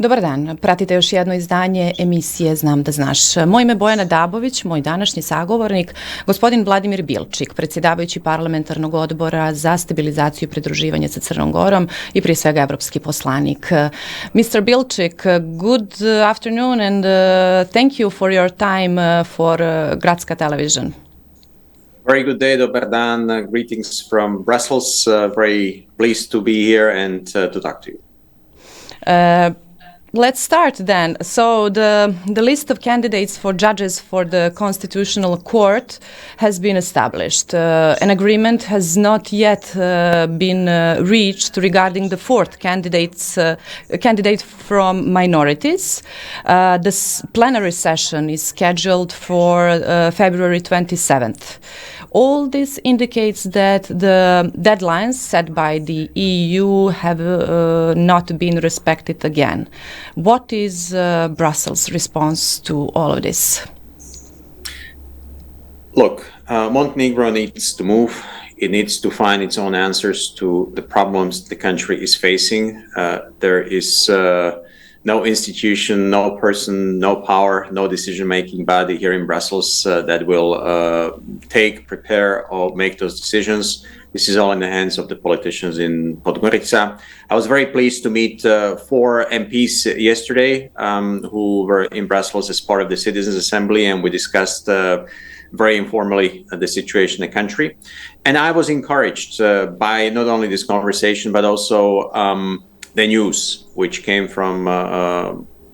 Dobar dan, pratite još jedno izdanje emisije Znam da znaš. Moje ime je Bojana Dabović, moj današnji sagovornik, gospodin Vladimir Bilcik, predsjedavajući parlamentarnog odbora za stabilizaciju i pridruživanje sa Crnom Gorom i prije svega evropski poslanik. Mr. Bilcik, good afternoon and thank you for your time for Gradska television. Very good day, dobar dan. Greetings from Brussels. Very pleased to be here and to talk to you. Let's start then. So the list of candidates for judges for the Constitutional Court has been established. An agreement has not yet been reached regarding the fourth candidate from minorities. This plenary session is scheduled for February 27th. All this indicates that the deadlines set by the EU have not been respected again. What is Brussels' response to all of this? Look, Montenegro needs to move. It needs to find its own answers to the problems the country is facing. There is no institution, no person, no power, no decision-making body here in Brussels that will prepare or make those decisions. This is all in the hands of the politicians in Podgorica. I was very pleased to meet 4 MPs yesterday who were in Brussels as part of the Citizens' Assembly, and we discussed very informally the situation in the country. And I was encouraged by not only this conversation, but also the news which came from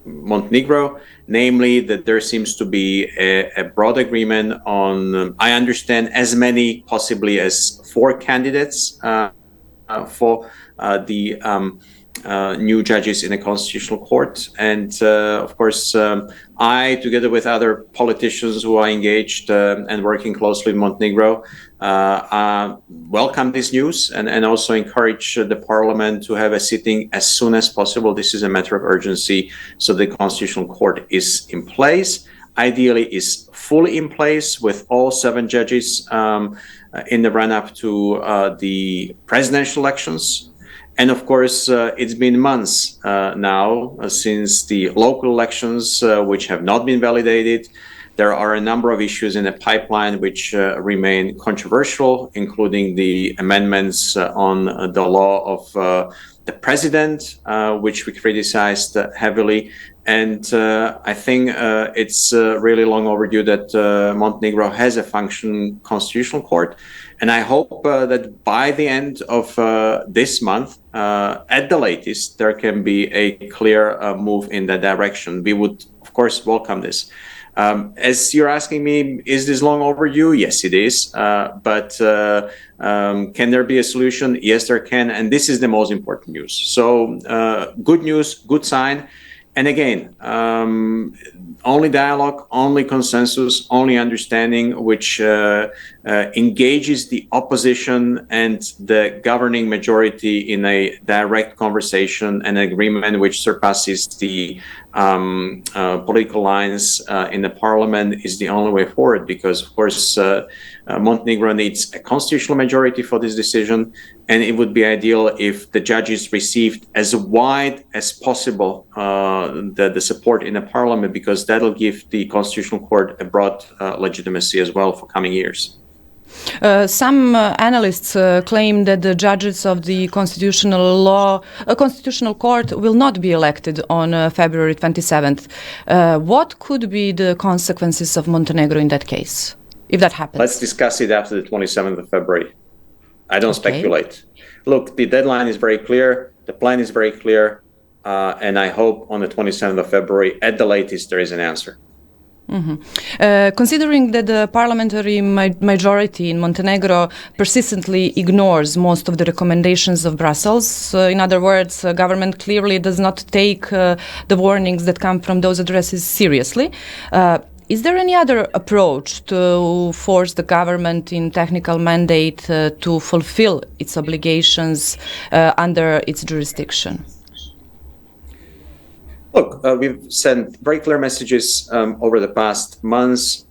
Montenegro, namely that there seems to be a broad agreement on, I understand, as many possibly as 4 candidates for the new judges in the Constitutional Court. And of course, I, together with other politicians who are engaged and working closely in Montenegro, welcome this news and also encourage the parliament to have a sitting as soon as possible. This is a matter of urgency, so the Constitutional Court is in place. Ideally is fully in place with all 7 judges in the run-up to the presidential elections. And of course, it's been months now since the local elections, which have not been validated. There are a number of issues in the pipeline which remain controversial, including the amendments on the law of the president, which we criticized heavily. And I think it's really long overdue that Montenegro has a functioning constitutional court. And I hope that by the end of this month, at the latest, there can be a clear move in that direction. We would, of course, welcome this. As you're asking me, is this long overdue? Yes, it is. But can there be a solution? Yes, there can. And this is the most important news. So good news, good sign. And again, only dialogue, only consensus, only understanding, which engages the opposition and the governing majority in a direct conversation and agreement which surpasses the political lines in the parliament is the only way forward, because of course Montenegro needs a constitutional majority for this decision, and it would be ideal if the judges received as wide as possible the support in the parliament, because that'll give the Constitutional Court a broad legitimacy as well for coming years. Some analysts claim that the judges of the Constitutional Court will not be elected on February 27th. What could be the consequences of Montenegro in that case, if that happens? Let's discuss it after the 27th of February. I don't speculate. Look, the deadline is very clear, the plan is very clear, and I hope on the 27th of February, at the latest, there is an answer. Mm-hmm. Considering that the parliamentary majority in Montenegro persistently ignores most of the recommendations of Brussels, in other words, government clearly does not take the warnings that come from those addresses seriously. Is there any other approach to force the government in technical mandate to fulfill its obligations under its jurisdiction? Look, we've sent very clear messages over the past months,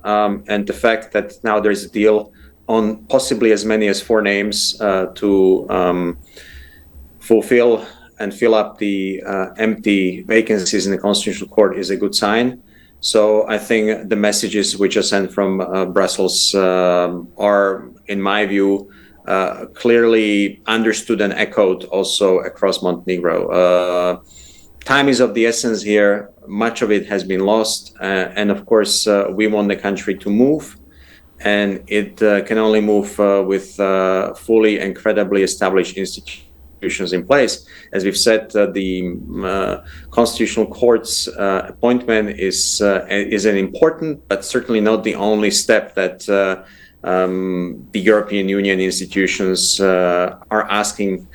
and the fact that now there's a deal on possibly as many as 4 names to fulfill and fill up the empty vacancies in the Constitutional Court is a good sign. So I think the messages which are sent from Brussels are, in my view, clearly understood and echoed also across Montenegro. Time is of the essence here. Much of it has been lost. And of course, we want the country to move. And it can only move with fully and credibly established institutions in place. As we've said, the Constitutional Court's appointment is an important, but certainly not the only step that the European Union institutions are asking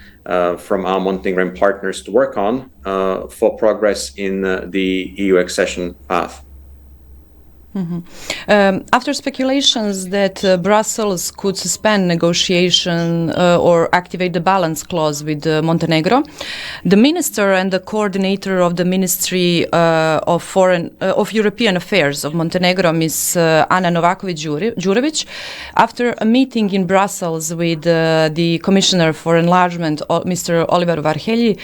from our Montenegrin partners to work on for progress in the EU accession path. After speculations that Brussels could suspend negotiation or activate the balance clause with Montenegro, the minister and the coordinator of the Ministry of European Affairs of Montenegro, Ms. Ana Novaković-Đurović, after a meeting in Brussels with the Commissioner for Enlargement, Mr. Oliver Varhelyi,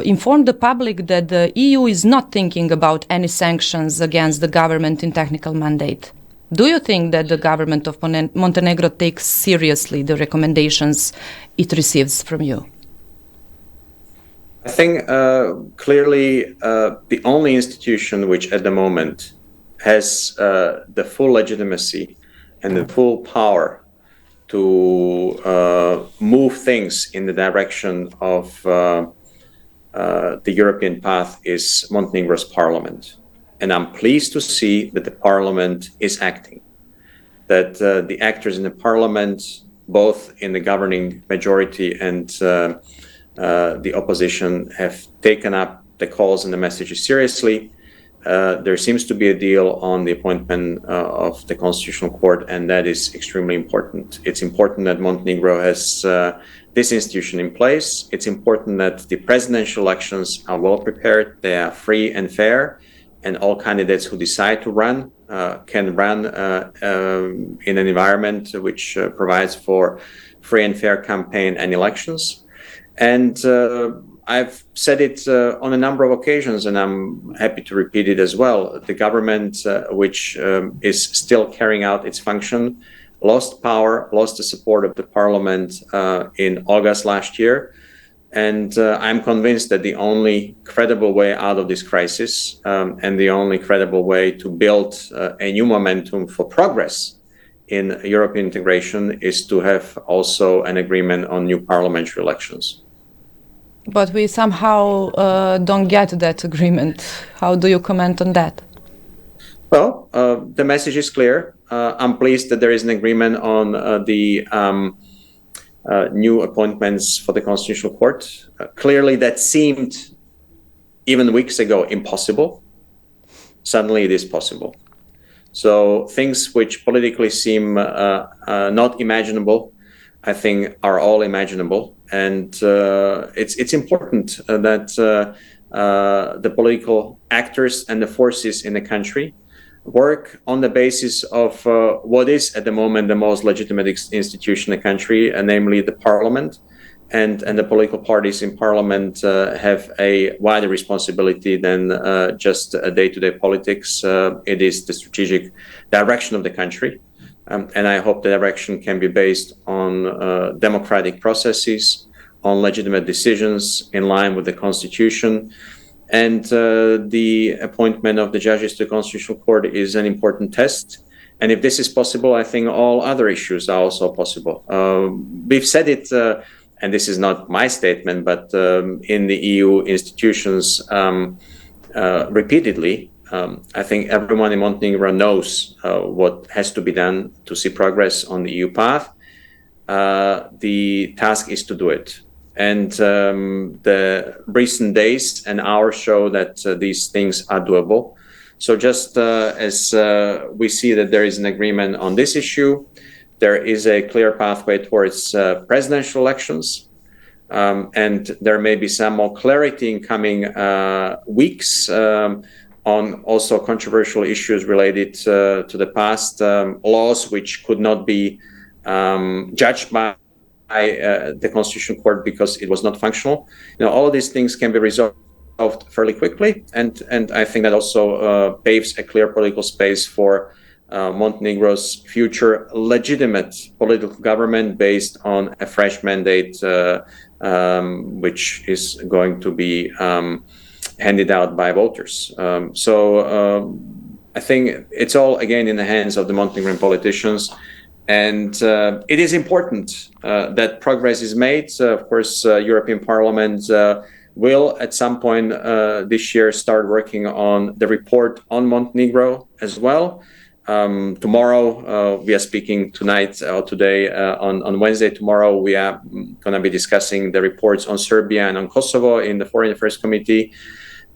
informed the public that the EU is not thinking about any sanctions against the government in technical mandate. Do you think that the government of Montenegro takes seriously the recommendations it receives from you? I think clearly the only institution which at the moment has the full legitimacy and the full power to move things in the direction of the European path is Montenegro's parliament. And I'm pleased to see that the parliament is acting, that the actors in the parliament, both in the governing majority and the opposition, have taken up the calls and the messages seriously. There seems to be a deal on the appointment of the Constitutional Court, and that is extremely important. It's important that Montenegro has this institution in place. It's important that the presidential elections are well prepared, they are free and fair, and all candidates who decide to run can run in an environment which provides for free and fair campaign and elections. And I've said it on a number of occasions, and I'm happy to repeat it as well. The government, which is still carrying out its function, lost power, lost the support of the parliament in August last year. And I'm convinced that the only credible way out of this crisis and the only credible way to build a new momentum for progress in European integration is to have also an agreement on new parliamentary elections. But we somehow don't get that agreement. How do you comment on that? Well, the message is clear. I'm pleased that there is an agreement on the new appointments for the Constitutional Court. Clearly, that seemed even weeks ago impossible. Suddenly, it is possible. So things which politically seem not imaginable, I think, are all imaginable. And it's important that the political actors and the forces in the country work on the basis of what is at the moment the most legitimate institution in the country, namely the parliament. And the political parties in parliament have a wider responsibility than just day-to-day politics. It is the strategic direction of the country. And I hope the direction can be based on democratic processes, on legitimate decisions in line with the Constitution. And the appointment of the judges to the Constitutional Court is an important test. And if this is possible, I think all other issues are also possible. We've said it, and this is not my statement, but in the EU institutions repeatedly. I think everyone in Montenegro knows what has to be done to see progress on the EU path. The task is to do it. And the recent days and hours show that these things are doable. So just as we see that there is an agreement on this issue, there is a clear pathway towards presidential elections. And there may be some more clarity in coming weeks on also controversial issues related to the past, laws which could not be judged by the Constitutional Court because it was not functional. All of these things can be resolved fairly quickly, and I think that also paves a clear political space for Montenegro's future legitimate political government based on a fresh mandate, which is going to be handed out by voters. I think it's all again in the hands of the Montenegrin politicians. And it is important that progress is made. Of course, European Parliament will at some point this year start working on the report on Montenegro as well. Tomorrow, we are speaking tonight or today on Wednesday. Tomorrow, we are going to be discussing the reports on Serbia and on Kosovo in the Foreign Affairs Committee.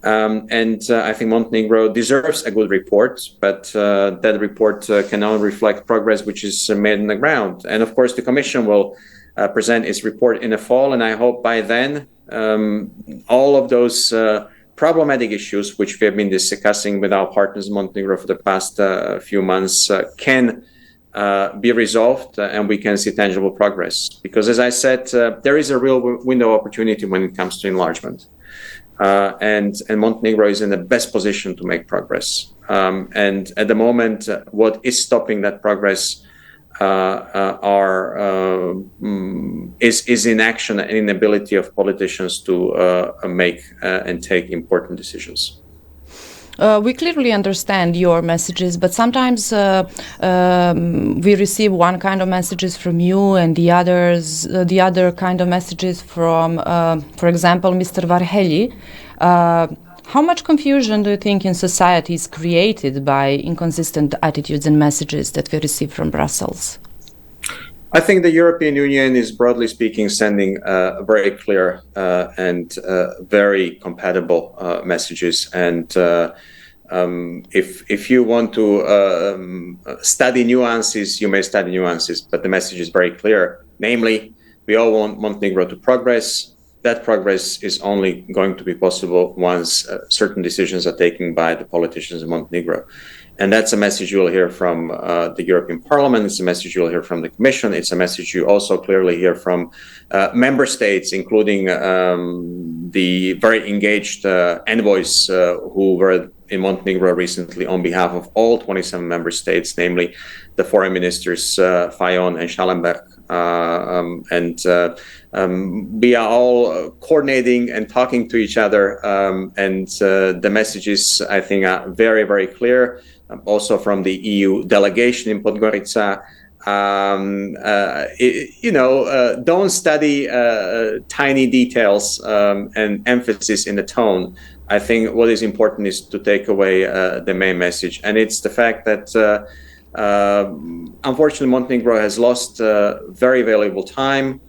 I think Montenegro deserves a good report, but that report can only reflect progress which is made on the ground. And of course, the Commission will present its report in the fall, and I hope by then all of those problematic issues which we have been discussing with our partners in Montenegro for the past few months can be resolved and we can see tangible progress. Because as I said, there is a real window of opportunity when it comes to enlargement. And Montenegro is in the best position to make progress. And at the moment, what is stopping that progress is inaction and inability of politicians to make and take important decisions. We clearly understand your messages, but sometimes we receive one kind of messages from you and the other kind of messages from, for example, Mr. Varhelyi. How much confusion do you think in society is created by inconsistent attitudes and messages that we receive from Brussels? I think the European Union is, broadly speaking, sending very clear and very compatible messages. And if you want to study nuances, you may study nuances, but the message is very clear. Namely, we all want Montenegro to progress. That progress is only going to be possible once certain decisions are taken by the politicians in Montenegro. And that's a message you will hear from the European Parliament. It's a message you will hear from the Commission. It's a message you also clearly hear from member states, including the very engaged envoys who were in Montenegro recently on behalf of all 27 member states, namely the foreign ministers Fajon and Schallenberg. We are all coordinating and talking to each other, and the messages, I think, are very, very clear. Also from the EU delegation in Podgorica, don't study tiny details and emphasis in the tone. I think what is important is to take away the main message, and it's the fact that unfortunately Montenegro has lost very valuable time.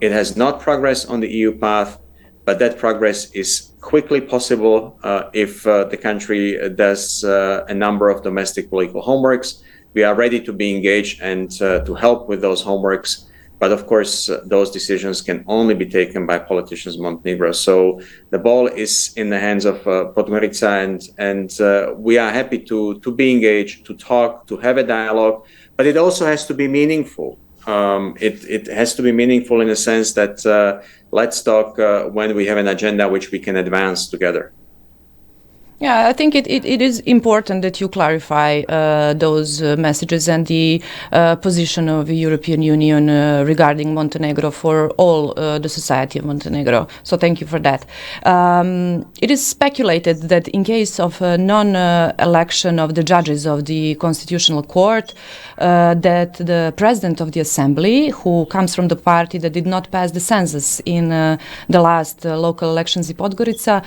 It has not progressed on the EU path, but that progress is quickly possible if the country does a number of domestic political homeworks. We are ready to be engaged and to help with those homeworks. But of course, those decisions can only be taken by politicians in Montenegro. So the ball is in the hands of Podgorica, and we are happy to be engaged, to talk, to have a dialogue. But it also has to be meaningful. It has to be meaningful in the sense that let's talk when we have an agenda which we can advance together. Yeah, I think it is important that you clarify those messages and the position of the European Union regarding Montenegro for all the society of Montenegro. So thank you for that. It is speculated that in case of a non-election of the judges of the Constitutional Court, that the president of the assembly, who comes from the party that did not pass the census in the last local elections in Podgorica,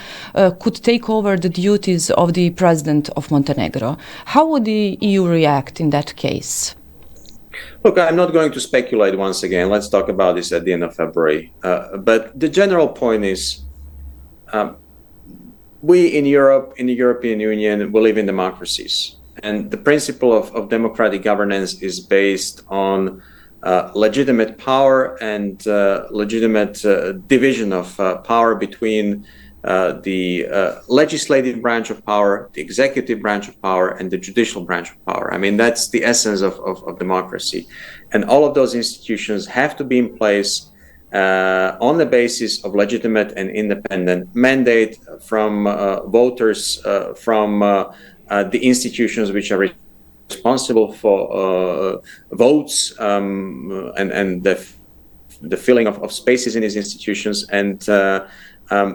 could take over the duties of the president of Montenegro. How would the EU react in that case? Look, I'm not going to speculate once again. Let's talk about this at the end of February. But the general point is, we in Europe, in the European Union, we live in democracies. And the principle of democratic governance is based on legitimate power and legitimate division of power between the legislative branch of power, the executive branch of power, and the judicial branch of power. I mean, that's the essence of democracy. And all of those institutions have to be in place on the basis of legitimate and independent mandate from voters, from the institutions which are responsible for votes and the filling of spaces in these institutions, and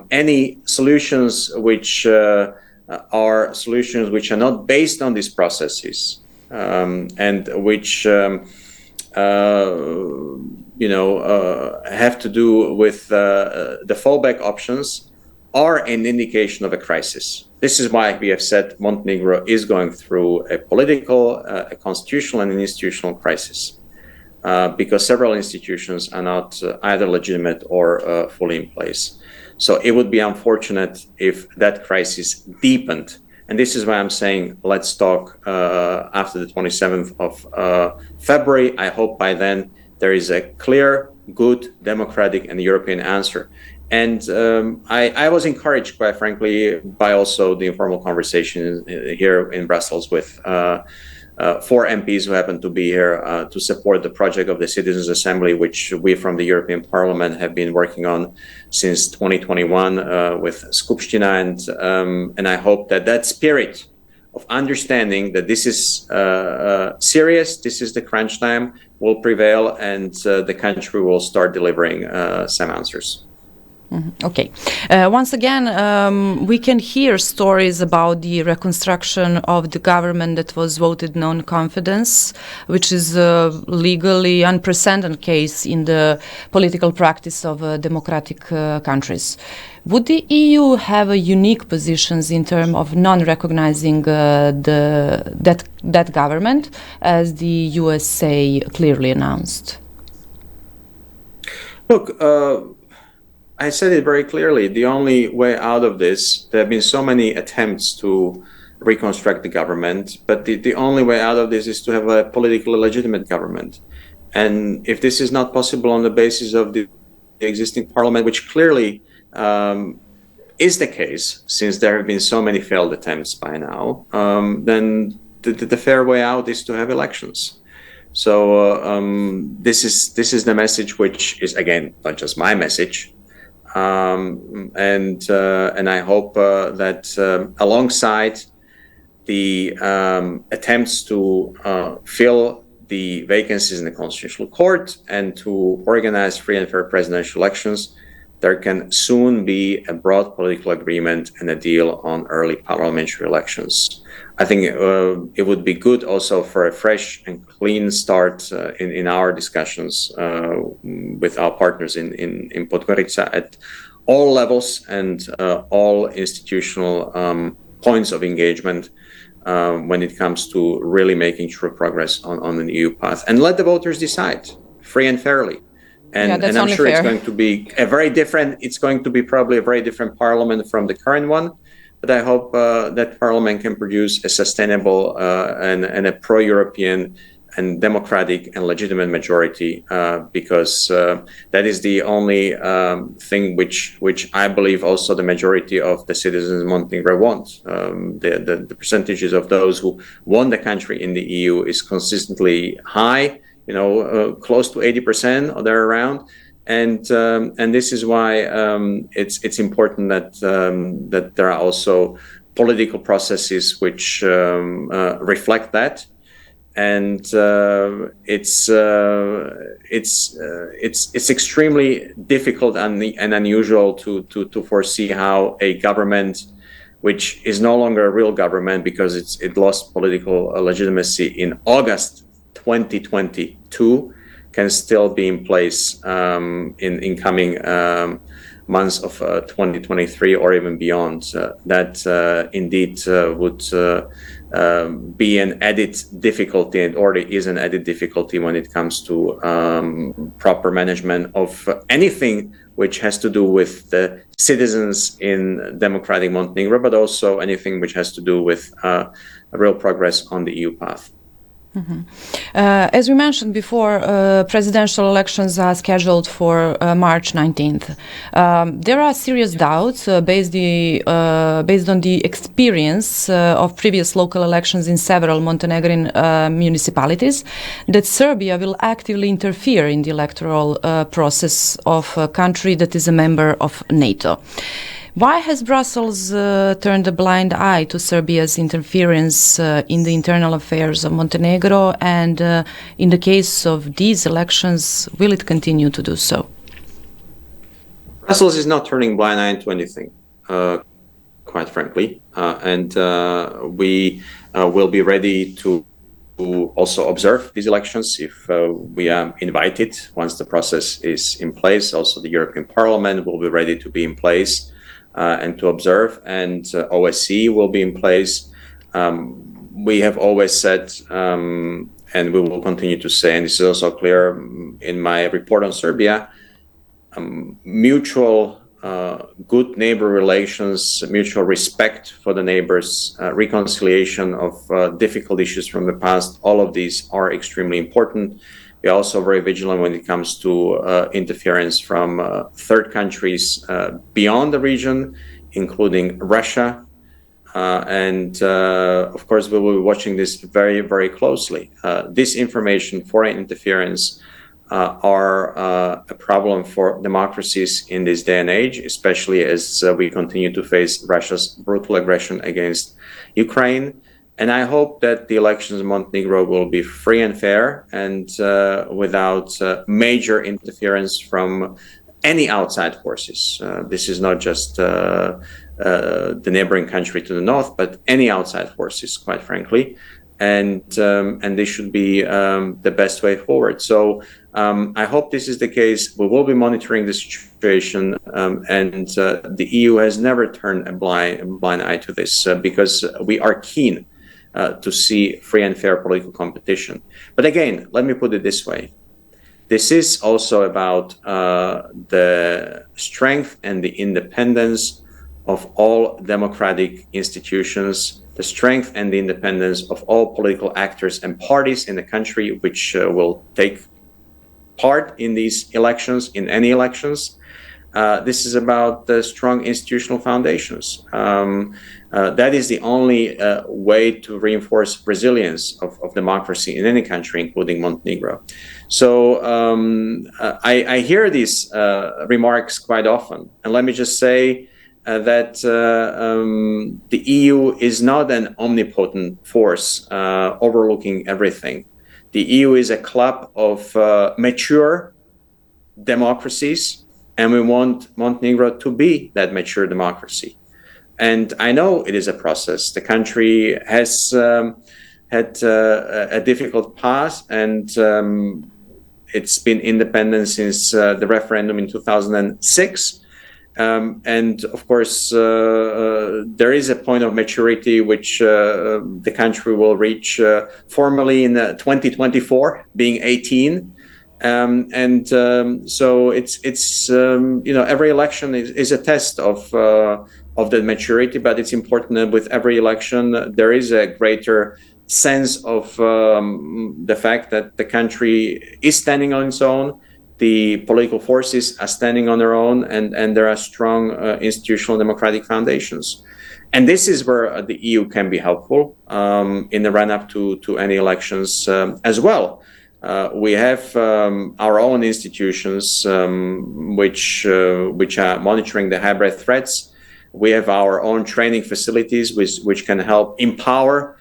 any solutions which are solutions which are not based on these processes and which have to do with the fallback options are an indication of a crisis. This is why we have said Montenegro is going through a political, a constitutional and an institutional crisis, because several institutions are not either legitimate or fully in place. So it would be unfortunate if that crisis deepened. And this is why I'm saying, let's talk after the 27th of February. I hope by then there is a clear, good, democratic and European answer. And I was encouraged, quite frankly, by also the informal conversation here in Brussels with 4 MPs who happen to be here to support the project of the Citizens' Assembly, which we from the European Parliament have been working on since 2021 with Skupština. And I hope that that spirit of understanding that this is serious, this is the crunch time, will prevail, and the country will start delivering some answers. Okay. Once again, we can hear stories about the reconstruction of the government that was voted non-confidence, which is a legally unprecedented case in the political practice of democratic countries. Would the EU have a unique positions in terms of non-recognizing that government, as the USA clearly announced? Look, I said it very clearly. The only way out of this, there have been so many attempts to reconstruct the government, but the only way out of this is to have a politically legitimate government. And if this is not possible on the basis of the existing parliament, which clearly is the case, since there have been so many failed attempts by now, then the fair way out is to have elections. So this is the message, which is, again, not just my message. And I hope that alongside the attempts to fill the vacancies in the Constitutional Court and to organize free and fair presidential elections, there can soon be a broad political agreement and a deal on early parliamentary elections. I think it would be good also for a fresh and clean start in our discussions with our partners in Podgorica at all levels and all institutional points of engagement when it comes to really making true progress on an EU path. And let the voters decide, free and fairly. And I'm sure it's going to be it's going to be probably a very different parliament from the current one. But I hope that Parliament can produce a sustainable and a pro-European and democratic and legitimate majority, because that is the only thing which I believe also the majority of the citizens in Montenegro want. The percentages of those who want the country in the EU is consistently high, close to 80% or there around. And this is why it's important that there are also political processes which reflect that, and it's extremely difficult and unusual to foresee how a government, which is no longer a real government because it lost political legitimacy in August 2022. Can still be in place in coming months of 2023 or even beyond. That indeed would be an added difficulty, and already is an added difficulty when it comes to proper management of anything which has to do with the citizens in democratic Montenegro, but also anything which has to do with real progress on the EU path. As we mentioned before, presidential elections are scheduled for March 19th. There are serious doubts based on the experience of previous local elections in several Montenegrin municipalities that Serbia will actively interfere in the electoral process of a country that is a member of NATO. Why has Brussels turned a blind eye to Serbia's interference in the internal affairs of Montenegro, and in the case of these elections, will it continue to do so? Brussels is not turning blind eye to anything, quite frankly, and we will be ready to also observe these elections if we are invited once the process is in place. Also, the European Parliament will be ready to be in place and to observe, and OSCE will be in place. We have always said, and we will continue to say, and this is also clear in my report on Serbia, mutual good neighbor relations, mutual respect for the neighbors, reconciliation of difficult issues from the past, all of these are extremely important. We are also very vigilant when it comes to interference from third countries beyond the region, including Russia. And of course, we will be watching this very, very closely. Disinformation, foreign interference are a problem for democracies in this day and age, especially as we continue to face Russia's brutal aggression against Ukraine. And I hope that the elections in Montenegro will be free and fair and without major interference from any outside forces. This is not just the neighboring country to the north, but any outside forces, quite frankly. And this should be the best way forward. So I hope this is the case. We will be monitoring the situation, and the EU has never turned a blind eye to this because we are keen to see free and fair political competition. But again, let me put it this way. This is also about the strength and the independence of all democratic institutions, the strength and the independence of all political actors and parties in the country which will take part in these elections, in any elections. This is about the strong institutional foundations. That is the only way to reinforce resilience of democracy in any country, including Montenegro. So I hear these remarks quite often. And let me just say that the EU is not an omnipotent force overlooking everything. The EU is a club of mature democracies, and we want Montenegro to be that mature democracy. And I know it is a process. The country has had a difficult past, and it's been independent since the referendum in 2006. And of course, there is a point of maturity which the country will reach formally in 2024, being 18. So it's every election is a test of the maturity, but it's important that with every election there is a greater sense of the fact that the country is standing on its own, the political forces are standing on their own, and there are strong institutional democratic foundations. And this is where the EU can be helpful in the run-up to any elections as well. We have our own institutions which are monitoring the hybrid threats. We have our own training facilities which can help empower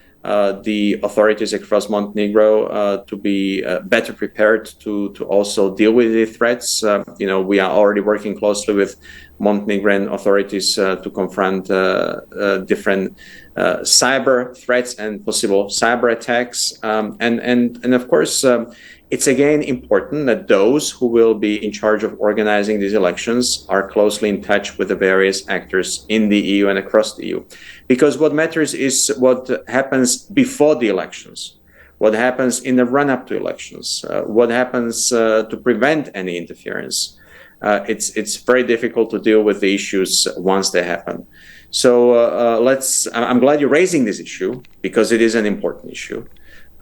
the authorities across Montenegro to be better prepared to also deal with the threats. We are already working closely with Montenegrin authorities to confront different cyber threats and possible cyber attacks. And of course, it's again important that those who will be in charge of organizing these elections are closely in touch with the various actors in the EU and across the EU. Because what matters is what happens before the elections, what happens in the run-up to elections, what happens to prevent any interference. It's very difficult to deal with the issues once they happen. So I'm glad you're raising this issue because it is an important issue.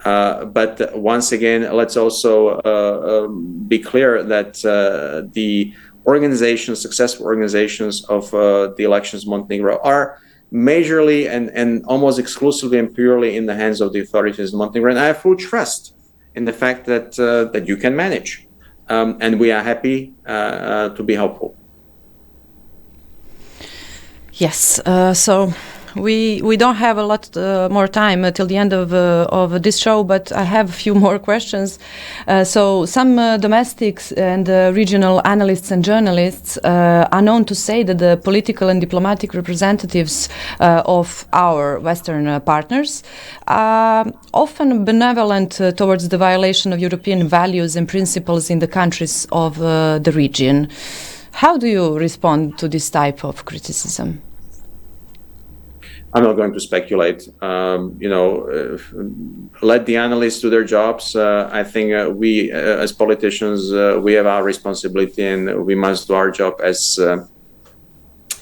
But once again, let's also be clear that the successful organizations of the elections in Montenegro are majorly and almost exclusively and purely in the hands of the authorities in Montenegro. And I have full trust in the fact that you can manage. And we are happy to be helpful. Yes, so we don't have a lot more time till the end of this show, but I have a few more questions. So some domestics and regional analysts and journalists are known to say that the political and diplomatic representatives of our Western partners are often benevolent towards the violation of European values and principles in the countries of the region. How do you respond to this type of criticism? I'm not going to speculate. Let the analysts do their jobs. I think we, as politicians, we have our responsibility, and we must do our job as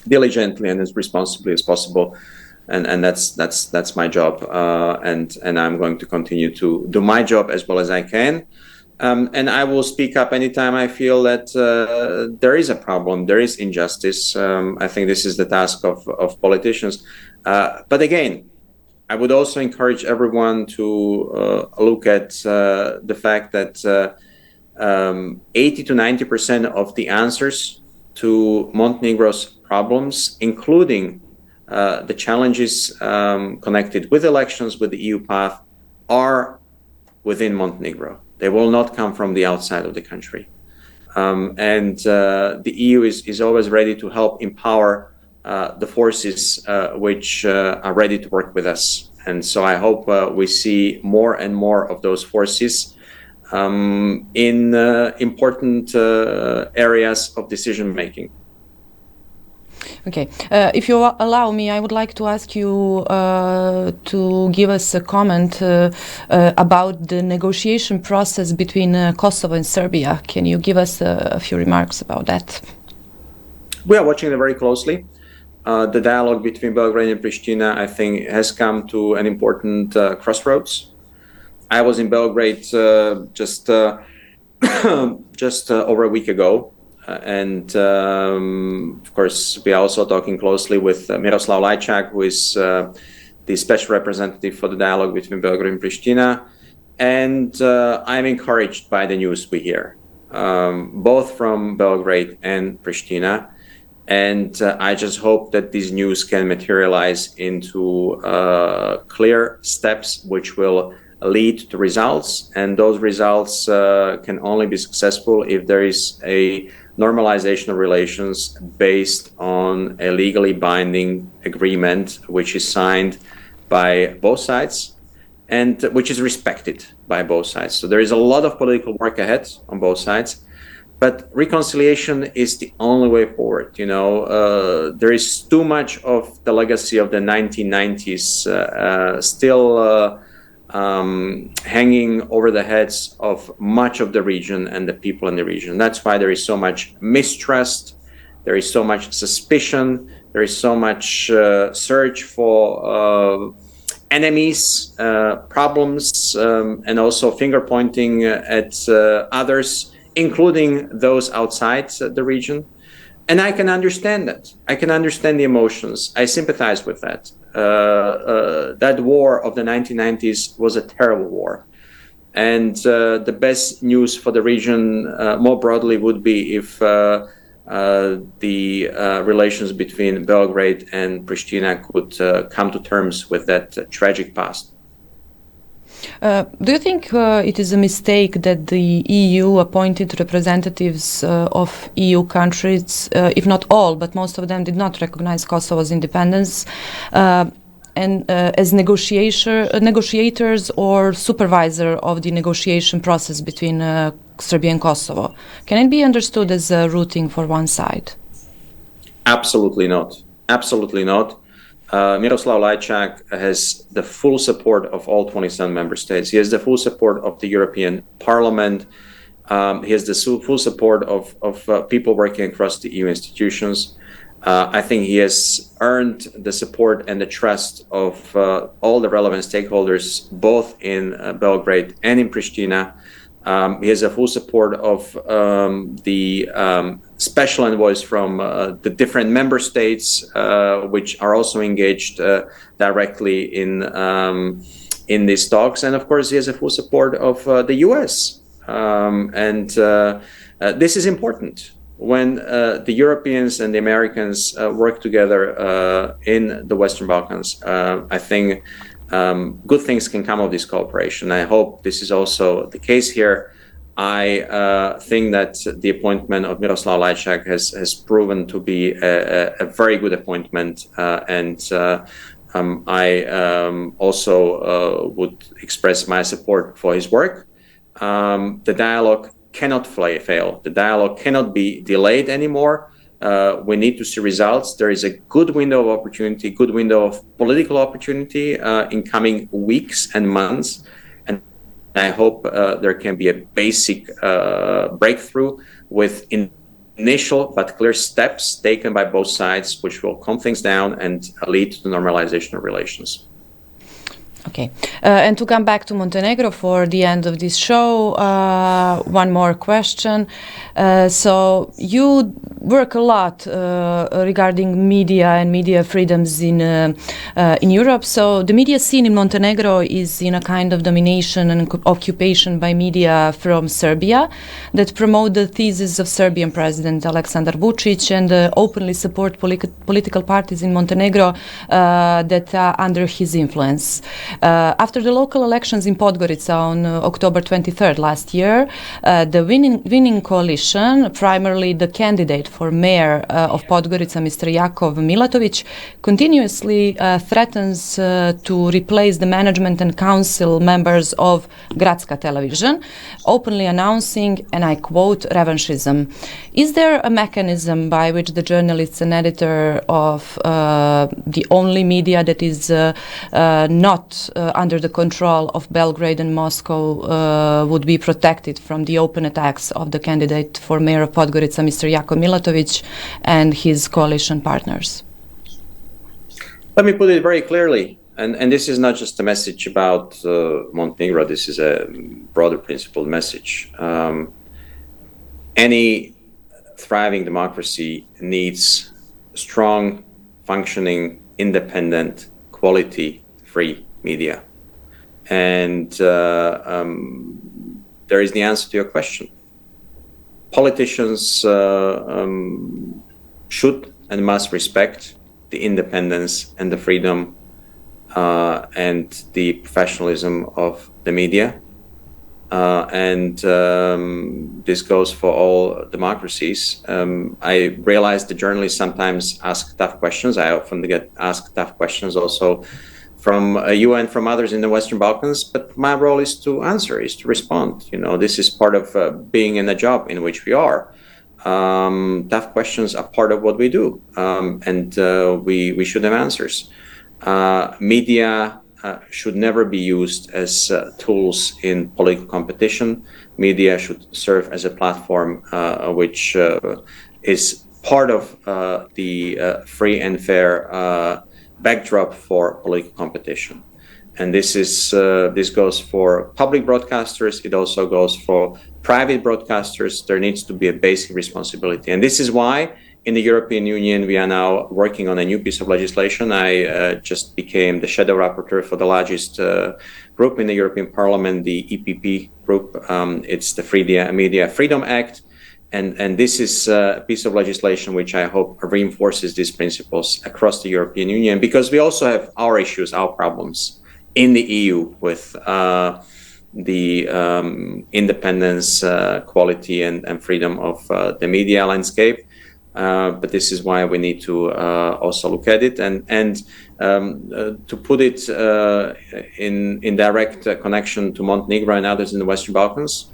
diligently and as responsibly as possible. And that's my job. And I'm going to continue to do my job as well as I can. And I will speak up anytime I feel that there is a problem, there is injustice. I think this is the task of politicians. But again, I would also encourage everyone to look at the fact that 80 to 90% of the answers to Montenegro's problems, including the challenges connected with elections, with the EU path, are within Montenegro. They will not come from the outside of the country. And the EU is always ready to help empower the forces which are ready to work with us. And so I hope we see more and more of those forces in important areas of decision making. Okay, if you allow me, I would like to ask you to give us a comment about the negotiation process between Kosovo and Serbia. Can you give us a few remarks about that? We are watching it very closely. The dialogue between Belgrade and Pristina, I think, has come to an important crossroads. I was in Belgrade just over a week ago. And of course, we are also talking closely with Miroslav Lajčák, who is the special representative for the dialogue between Belgrade and Pristina. And I'm encouraged by the news we hear, both from Belgrade and Pristina. And I just hope that these news can materialize into clear steps which will lead to results. And those results can only be successful if there is a normalization of relations based on a legally binding agreement which is signed by both sides and which is respected by both sides. So there is a lot of political work ahead on both sides, but reconciliation is the only way forward. There is too much of the legacy of the 1990s still hanging over the heads of much of the region and the people in the region. That's why there is so much mistrust, there is so much suspicion, there is so much search for enemies, problems, and also finger pointing at others, including those outside the region. And I can understand that. I can understand the emotions. I sympathize with that. That war of the 1990s was a terrible war. And the best news for the region more broadly would be if the relations between Belgrade and Pristina could come to terms with that tragic past. Do you think it is a mistake that the EU appointed representatives of EU countries, if not all, but most of them, did not recognize Kosovo's independence and as negotiators or supervisor of the negotiation process between Serbia and Kosovo? Can it be understood as rooting for one side? Absolutely not. Absolutely not. Miroslav Lajčák has the full support of all 27 member states. He has the full support of the European Parliament. He has the full support of people working across the EU institutions. I think he has earned the support and the trust of all the relevant stakeholders, both in Belgrade and in Pristina. He has a full support of the special envoys from the different member states, which are also engaged directly in these talks. And of course, he has a full support of the US. This is important. When the Europeans and the Americans work together in the Western Balkans, I think good things can come of this cooperation. I hope this is also the case here. I think that the appointment of Miroslav Lajčák has proven to be a very good appointment, and I also would express my support for his work. The dialogue cannot fail. The dialogue cannot be delayed anymore. We need to see results. There is a good window of opportunity, good window of political opportunity in coming weeks and months. And I hope there can be a basic breakthrough with initial but clear steps taken by both sides, which will calm things down and lead to the normalization of relations. Okay, and to come back to Montenegro for the end of this show, one more question. So you work a lot regarding media and media freedoms in Europe. So the media scene in Montenegro is in a kind of domination and occupation by media from Serbia that promote the thesis of Serbian President Aleksandar Vučić and openly support political parties in Montenegro that are under his influence. After the local elections in Podgorica on October 23rd last year, the winning coalition, primarily the candidate for mayor of Podgorica, Mr. Jakov Milatović, continuously threatens to replace the management and council members of Gradska television, openly announcing, and I quote, revanchism. Is there a mechanism by which the journalists and editor of the only media that is not under the control of Belgrade and Moscow would be protected from the open attacks of the candidate for mayor of Podgorica, Mr. Jakov Milatović, and his coalition partners? Let me put it very clearly, and this is not just a message about Montenegro, this is a broader principled message. Any thriving democracy needs strong, functioning, independent, quality-free media. And there is the answer to your question. Politicians should and must respect the independence and the freedom and the professionalism of the media. This goes for all democracies. I realize the journalists sometimes ask tough questions. I often get asked tough questions also from you and from others in the Western Balkans, but my role is to answer, is to respond. You know, this is part of being in a job in which we are. Tough questions are part of what we do, and we should have answers. Media should never be used as tools in political competition. Media should serve as a platform which is part of the free and fair backdrop for political competition. And this goes for public broadcasters. It also goes for private broadcasters. There needs to be a basic responsibility. And this is why in the European Union, we are now working on a new piece of legislation. I just became the shadow rapporteur for the largest group in the European Parliament, the EPP group. It's the Media Freedom Act. And this is a piece of legislation which I hope reinforces these principles across the European Union, because we also have our issues, our problems in the EU with the independence, quality and freedom of the media landscape. But this is why we need to also look at it and to put it in direct connection to Montenegro and others in the Western Balkans.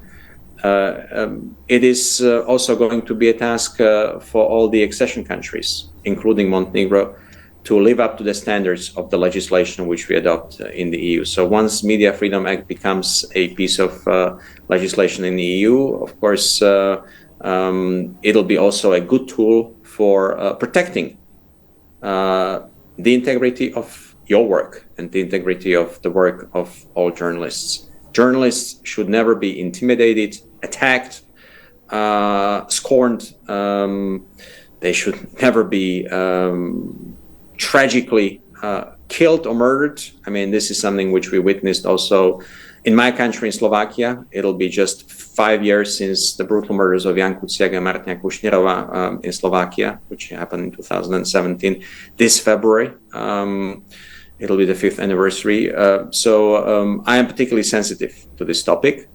It is also going to be a task for all the accession countries, including Montenegro, to live up to the standards of the legislation which we adopt in the EU. So once Media Freedom Act becomes a piece of legislation in the EU, of course, it'll be also a good tool for protecting the integrity of your work and the integrity of the work of all journalists. Journalists should never be intimidated, attacked, scorned. They should never be tragically killed or murdered. I mean, this is something which we witnessed also in my country, in Slovakia. It'll be just 5 years since the brutal murders of Jan Kuciak and Martina Kushnirova in Slovakia, which happened in 2017. This February, it'll be the 5th anniversary. So I am particularly sensitive to this topic.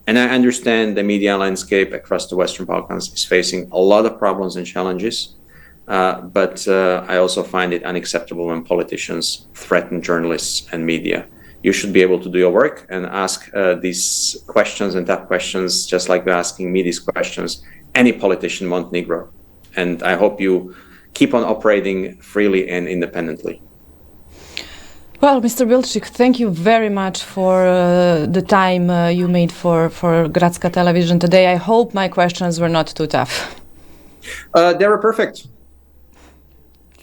And I understand the media landscape across the Western Balkans is facing a lot of problems and challenges. But I also find it unacceptable when politicians threaten journalists and media. You should be able to do your work and ask these questions and tough questions, just like you're asking me these questions, any politician in Montenegro. And I hope you keep on operating freely and independently. Well, Mr. Bilcik, thank you very much for the time you made for Gradska Television today. I hope my questions were not too tough. They were perfect.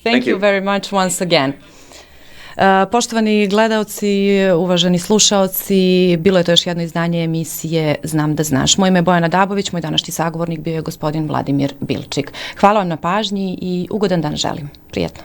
Thank you very much once again. Poštovani gledaoci, uvaženi slušaoci, bilo je to još jedno izdanje emisije Znam da znaš. Moje ime je Bojana Dabović, moj današnji sagovornik bio je gospodin Vladimir Bilcik. Hvala vam na pažnji i ugodan dan želim. Prijetno.